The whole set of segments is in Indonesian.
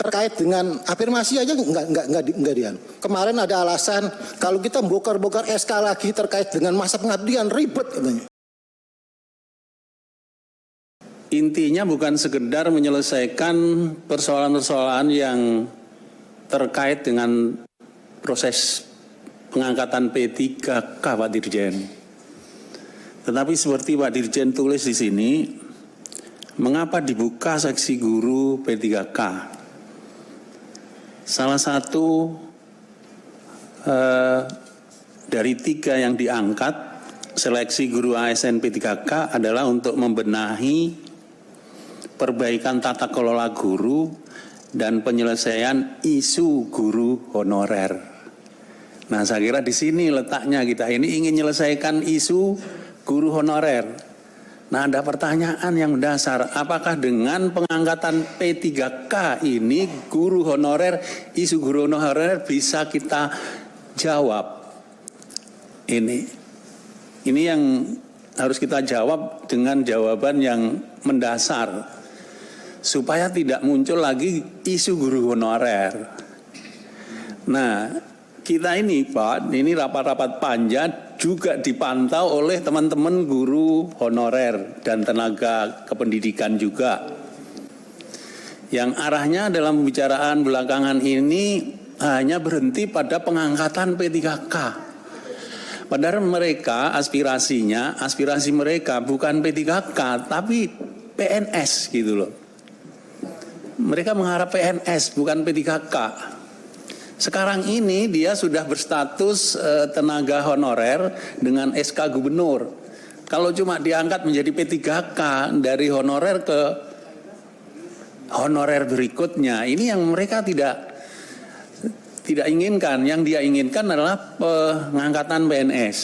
terkait dengan afirmasi aja nggak dian. Kemarin ada alasan kalau kita bongkar-bongkar SK lagi terkait dengan masa pengabdian ribet katanya. Intinya bukan sekedar menyelesaikan persoalan-persoalan yang terkait dengan proses pengangkatan P3K Pak Dirjen. Tetapi seperti Pak Dirjen tulis di sini, mengapa dibuka seksi guru P3K? Salah satu dari 3 yang diangkat seleksi guru ASN P3K adalah untuk membenahi perbaikan tata kelola guru dan penyelesaian isu guru honorer. Nah, saya kira di sini letaknya kita ini ingin menyelesaikan isu guru honorer. Nah, ada pertanyaan yang mendasar, apakah dengan pengangkatan P3K ini guru honorer, isu guru honorer bisa kita jawab? Ini yang harus kita jawab dengan jawaban yang mendasar, supaya tidak muncul lagi isu guru honorer. Nah, kita ini Pak, ini rapat-rapat panja juga dipantau oleh teman-teman guru honorer dan tenaga kependidikan juga. Yang arahnya dalam pembicaraan belakangan ini hanya berhenti pada pengangkatan P3K. Padahal mereka aspirasi mereka bukan P3K tapi PNS gitu loh. Mereka mengharap PNS bukan P3K. Sekarang ini dia sudah berstatus tenaga honorer dengan SK gubernur. Kalau cuma diangkat menjadi P3K dari honorer ke honorer berikutnya, ini yang mereka tidak inginkan. Yang dia inginkan adalah pengangkatan PNS.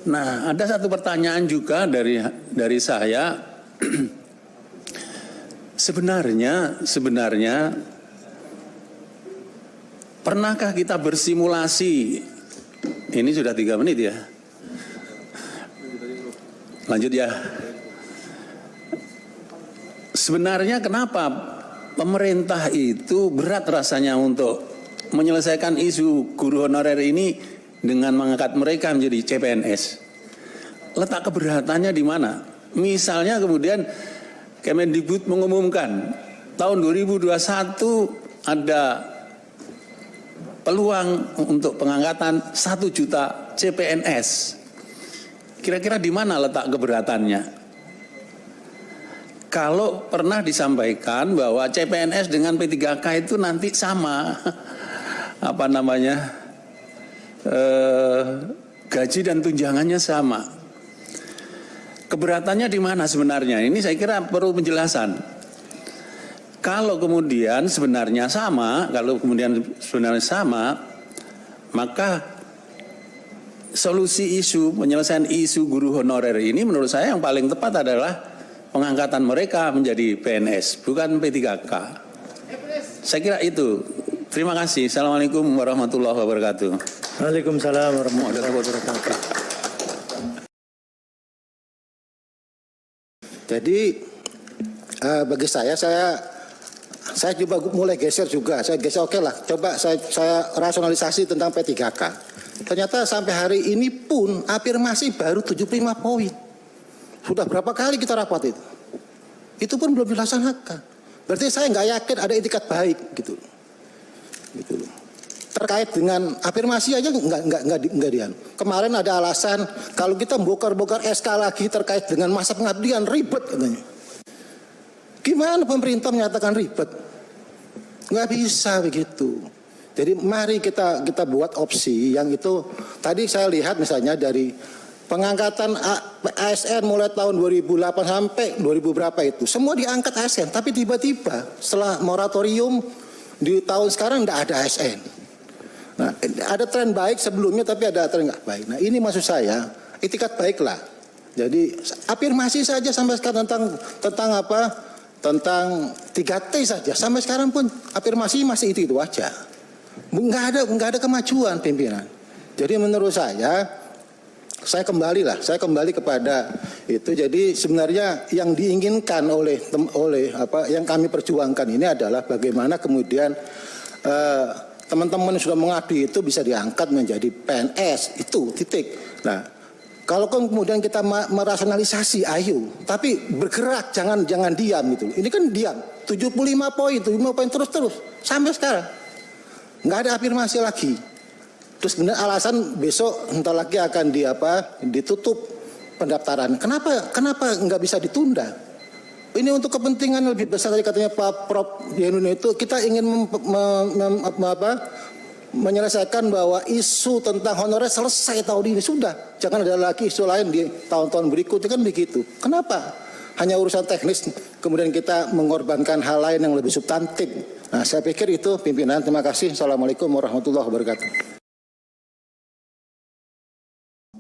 Nah, ada satu pertanyaan juga dari saya. Sebenarnya pernahkah kita bersimulasi? Ini sudah 3 menit ya. Lanjut ya. Sebenarnya kenapa pemerintah itu berat rasanya untuk menyelesaikan isu guru honorer ini dengan mengangkat mereka menjadi CPNS? Letak keberatannya di mana? Misalnya kemudian Kemendikbud mengumumkan tahun 2021 ada peluang untuk pengangkatan 1 juta CPNS. Kira-kira di mana letak keberatannya? Kalau pernah disampaikan bahwa CPNS dengan P3K itu nanti sama, gaji dan tunjangannya sama. Keberatan di mana sebenarnya? Ini saya kira perlu penjelasan. Kalau kemudian sebenarnya sama, maka solusi penyelesaian isu guru honorer ini menurut saya yang paling tepat adalah pengangkatan mereka menjadi PNS, bukan P3K. Saya kira itu. Terima kasih. Assalamualaikum warahmatullahi wabarakatuh. Waalaikumsalam warahmatullahi wabarakatuh. Jadi bagi saya coba mulai geser juga. Saya geser oke lah. Coba saya rasionalisasi tentang P3K. Ternyata sampai hari ini pun afirmasi baru 75 poin. Sudah berapa kali kita rapat itu? Itu pun belum dilaksanakan. Berarti saya nggak yakin ada itikat baik gitu. Terkait dengan afirmasi aja nggak dian. Kemarin ada alasan kalau kita bongkar-bongkar SK lagi terkait dengan masa pengabdian ribet katanya. Gimana pemerintah menyatakan ribet? Nggak bisa begitu. Jadi mari kita buat opsi yang itu. Tadi saya lihat misalnya dari pengangkatan ASN mulai tahun 2008 sampai 2000 berapa itu. Semua diangkat ASN, tapi tiba-tiba setelah moratorium di tahun sekarang nggak ada ASN. Nah, ada tren baik sebelumnya tapi ada tren nggak baik. Nah, ini maksud saya itikat baiklah. Jadi afirmasi saja sampai sekarang tentang apa? Tentang 3T saja. Sampai sekarang pun afirmasi masih itu aja. Nggak ada kemajuan pimpinan. Jadi menurut saya saya kembali kepada itu. Jadi sebenarnya yang diinginkan oleh yang kami perjuangkan ini adalah bagaimana kemudian teman-teman yang sudah mengabdi itu bisa diangkat menjadi PNS, itu titik. Nah, kalau kemudian kita merasionalisasi, ayo, tapi bergerak, jangan diam gitu. Ini kan diam, 75 poin terus sampai sekarang nggak ada afirmasi lagi. Terus benar alasan besok entar lagi akan ditutup pendaftaran. Kenapa nggak bisa ditunda? Ini untuk kepentingan lebih besar, tadi katanya Pak Prof Yunus itu, kita ingin menyelesaikan bahwa isu tentang honorer selesai tahun ini sudah. Jangan ada lagi isu lain di tahun-tahun berikutnya, kan begitu. Kenapa? Hanya urusan teknis kemudian kita mengorbankan hal lain yang lebih substantif. Nah, saya pikir itu pimpinan. Terima kasih. Assalamualaikum warahmatullahi wabarakatuh.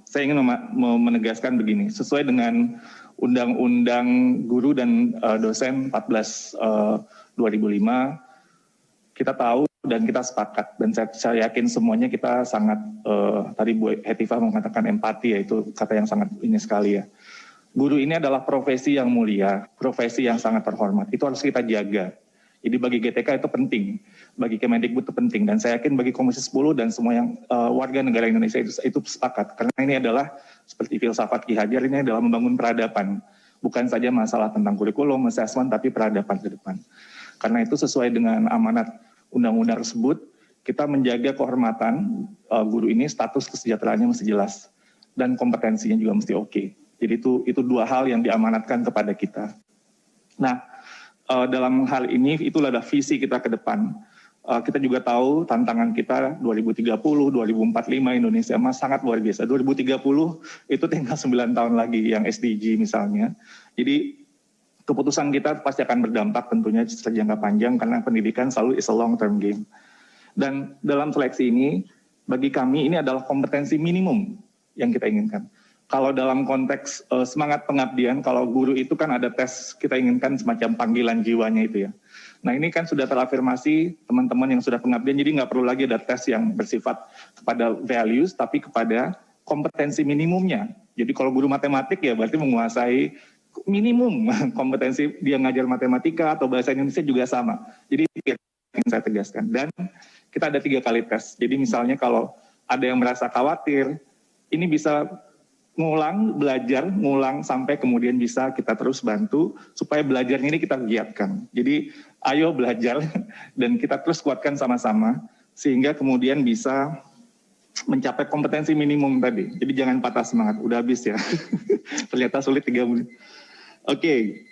Saya ingin menegaskan begini, sesuai dengan Undang-Undang Guru dan Dosen 14 2005, kita tahu dan kita sepakat, dan saya yakin semuanya kita sangat, tadi Bu Hetifah mengatakan empati, yaitu kata yang sangat ini sekali ya. Guru ini adalah profesi yang mulia, profesi yang sangat terhormat, itu harus kita jaga. Jadi bagi GTK itu penting, bagi Kemendikbud itu penting, dan saya yakin bagi Komisi 10 dan semua yang warga negara Indonesia itu sepakat, karena ini adalah seperti filsafat Ki Hajar, ini adalah membangun peradaban, bukan saja masalah tentang kurikulum, assessment, tapi peradaban ke depan. Karena itu sesuai dengan amanat undang-undang tersebut, kita menjaga kehormatan guru ini, status kesejahteraannya mesti jelas, dan kompetensinya juga mesti oke. Jadi itu dua hal yang diamanatkan kepada kita. Nah, dalam hal ini itulah ada visi kita ke depan. Kita juga tahu tantangan kita 2030, 2045 Indonesia sangat luar biasa. 2030 itu tinggal 9 tahun lagi yang SDG misalnya. Jadi keputusan kita pasti akan berdampak tentunya jangka panjang, karena pendidikan selalu is a long term game. Dan dalam seleksi ini bagi kami ini adalah kompetensi minimum yang kita inginkan. Kalau dalam konteks semangat pengabdian, kalau guru itu kan ada tes, kita inginkan semacam panggilan jiwanya itu ya. Nah ini kan sudah terafirmasi teman-teman yang sudah pengabdian, jadi nggak perlu lagi ada tes yang bersifat kepada values, tapi kepada kompetensi minimumnya. Jadi kalau guru matematik ya berarti menguasai minimum kompetensi, dia ngajar matematika atau bahasa Indonesia juga sama. Jadi yang saya tegaskan. Dan kita ada 3 kali tes. Jadi misalnya kalau ada yang merasa khawatir, ini bisa belajar sampai kemudian bisa kita terus bantu supaya belajarnya ini kita giatkan. Jadi ayo belajar dan kita terus kuatkan sama-sama sehingga kemudian bisa mencapai kompetensi minimum tadi. Jadi jangan patah semangat, udah habis ya. Ternyata sulit 3 menit. Oke.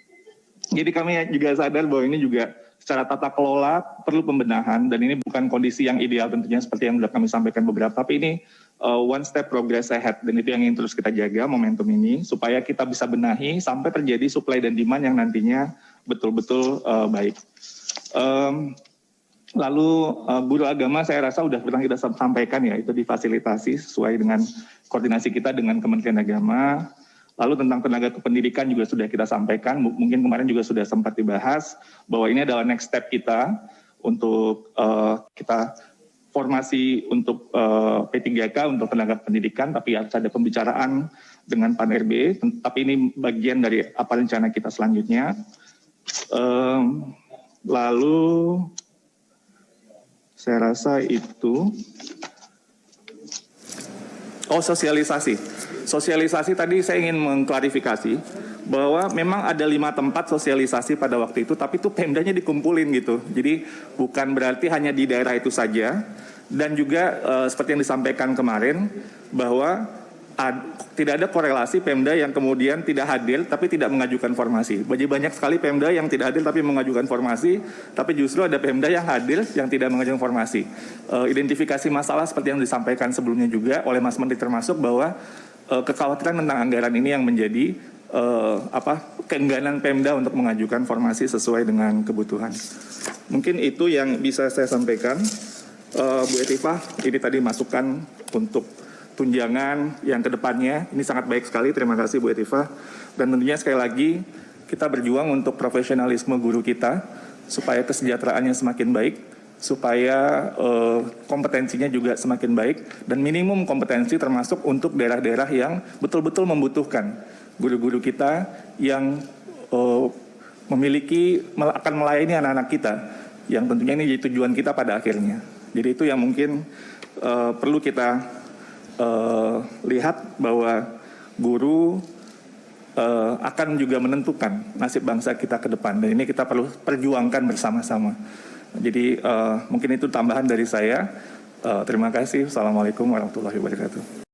Jadi kami juga sadar bahwa ini juga secara tata kelola perlu pembenahan, dan ini bukan kondisi yang ideal tentunya seperti yang sudah kami sampaikan beberapa, tapi ini one step progress ahead, dan itu yang ingin terus kita jaga momentum ini supaya kita bisa benahi sampai terjadi supply dan demand yang nantinya betul-betul baik. Lalu guru agama saya rasa sudah pernah kita sampaikan ya, itu difasilitasi sesuai dengan koordinasi kita dengan Kementerian Agama. Lalu tentang tenaga kependidikan juga sudah kita sampaikan, mungkin kemarin juga sudah sempat dibahas, bahwa ini adalah next step kita untuk kita formasi untuk P3K untuk tenaga pendidikan, tapi harus ada pembicaraan dengan Pan RB, tapi ini bagian dari apa rencana kita selanjutnya. Lalu saya rasa itu, Sosialisasi tadi saya ingin mengklarifikasi bahwa memang ada 5 tempat sosialisasi pada waktu itu, tapi itu Pemdanya dikumpulin gitu. Jadi bukan berarti hanya di daerah itu saja, dan juga seperti yang disampaikan kemarin bahwa tidak ada korelasi Pemda yang kemudian tidak hadir tapi tidak mengajukan formasi. Jadi banyak sekali Pemda yang tidak hadir tapi mengajukan formasi, tapi justru ada Pemda yang hadir yang tidak mengajukan formasi. Identifikasi masalah seperti yang disampaikan sebelumnya juga oleh Mas Menteri termasuk bahwa kekhawatiran tentang anggaran ini yang menjadi keengganan Pemda untuk mengajukan formasi sesuai dengan kebutuhan. Mungkin itu yang bisa saya sampaikan. Bu Hetifah, ini tadi masukan untuk tunjangan yang kedepannya, ini sangat baik sekali, terima kasih Bu Hetifah. Dan tentunya sekali lagi kita berjuang untuk profesionalisme guru kita supaya kesejahteraannya semakin baik, supaya kompetensinya juga semakin baik, dan minimum kompetensi termasuk untuk daerah-daerah yang betul-betul membutuhkan guru-guru kita yang akan melayani anak-anak kita, yang tentunya ini jadi tujuan kita pada akhirnya. Jadi itu yang mungkin perlu kita lihat, bahwa guru akan juga menentukan nasib bangsa kita ke depan, dan ini kita perlu perjuangkan bersama-sama. Jadi mungkin itu tambahan dari saya. Terima kasih. Assalamualaikum warahmatullahi wabarakatuh.